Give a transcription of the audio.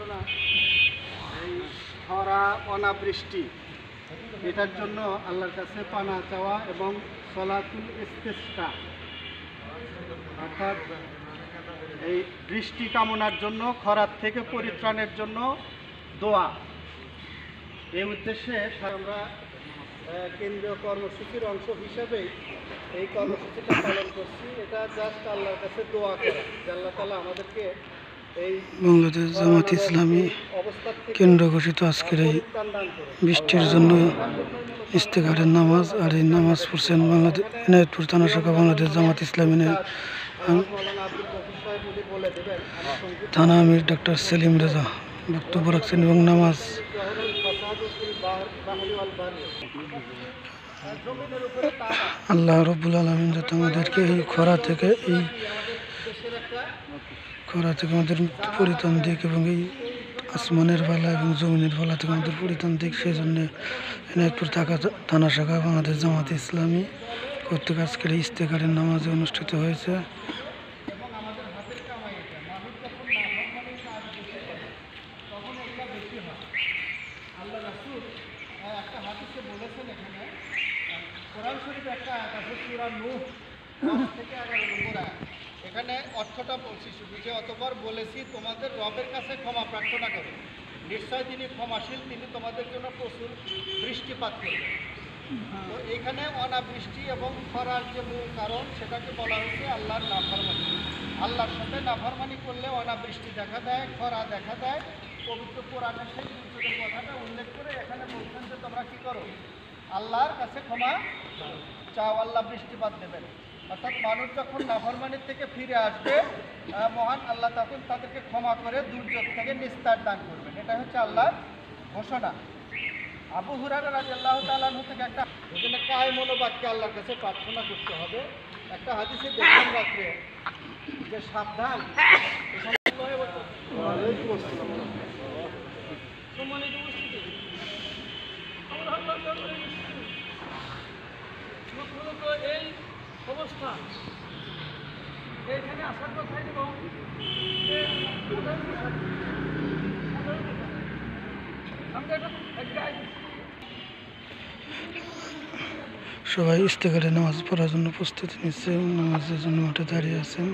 ঘটনা, এই খরা অনাবৃষ্টি, এটার জন্য আল্লাহর কাছে পানা চাওয়া এবং সলাতুল ইস্তিসকা অর্থাৎ এই বৃষ্টি কামনার জন্য, খরার থেকে পরিত্রাণের জন্য দোয়া। এই উদ্দেশ্যে আমরা কেন্দ্রীয় কর্মসূচির অংশ হিসেবেই এই কর্মসূচিটা পালন করছি। এটা জাস্ট আল্লাহর কাছে দোয়া করা যে আল্লাহ তাআলা আমাদেরকে এই বাংলাদেশ জামাত ইসলামী কেন্দ্র ঘোষিত আজকের এই বৃষ্টির জন্য ইস্তেগফারের নামাজ, আর এই নামাজ পড়ছেন বাংলাদেশ এনায়েতপুর থানা শাখা বাংলাদেশ জামাত ইসলামী থানা আমির ডক্টর সেলিম রেজা বক্তব্য রাখছেন এবং নামাজ আল্লাহ রব্বুল আলামিন যাতে আমাদেরকে এই খরা থেকে আমাদের পরিত্রাণ দিক এবং এই আসমানের ভালা এবং জমিনের ভালা থেকে আমাদের পরিত্রাণ দিক, সেই জন্য এনায়েতপুর থানা শাখা বাংলাদেশ জামাত ইসলামী কর্তৃক আজকের ইস্তেগফারের নামাজ অনুষ্ঠিত হয়েছে। আল্লাহ রাসূল একটা হাদিসে বলেছেন, এখানে কোরআন শরীফে একটা আয়াত আছে সূরা নূহ 10 থেকে 11 নম্বর আয়াত। এখানে অর্থটা বলছি শুধু যে অতবার বলেছি তোমাদের রবের কাছে ক্ষমা প্রার্থনা করো, নিশ্চয় তিনি ক্ষমাশীল, তিনি তোমাদের জন্য প্রচুর বৃষ্টিপাত করবেন। তো এখানে অনাবৃষ্টি এবং খরার যে মূল কারণ সেটাকে বলা হয়েছে আল্লাহর নাফরমানি। আল্লাহর সাথে নাফরমানি করলে অনাবৃষ্টি দেখা দেয়, খরা দেখা দেয়। পবিত্র কোরআনের সেই দুর্যোগের কথাটা উল্লেখ করে এখানে বলছেন যে তোমরা কী করো, আল্লাহর কাছে ক্ষমা চাও, আল্লাহ বৃষ্টিপাত দেবেন। অর্থাৎ মানুষ যখন নাফরমানির থেকে ফিরে আসবে, মহান আল্লাহ তখন তাদেরকে ক্ষমা করে দুর্যোগ থেকে নিস্তার দান করবেন। এটা হচ্ছে আল্লাহর ঘোষণা। আবু হুরায়রা রাদিয়াল্লাহু তাআলা আনহু থেকে একটা ওখানে কায় মনোবাক্যে আল্লাহর কাছে প্রার্থনা করতে হবে। একটা হাদিসে দেখলাম রাত্রে যে সাবধান, সম্মানিত উপস্থিতি, এই অবস্থা এইখানে আসার কথা এবং সবাই ইস্তেগফারের নামাজ পড়ার জন্য প্রস্তুতি নিচ্ছে এবং নামাজের জন্য মাঠে দাঁড়িয়ে আছেন।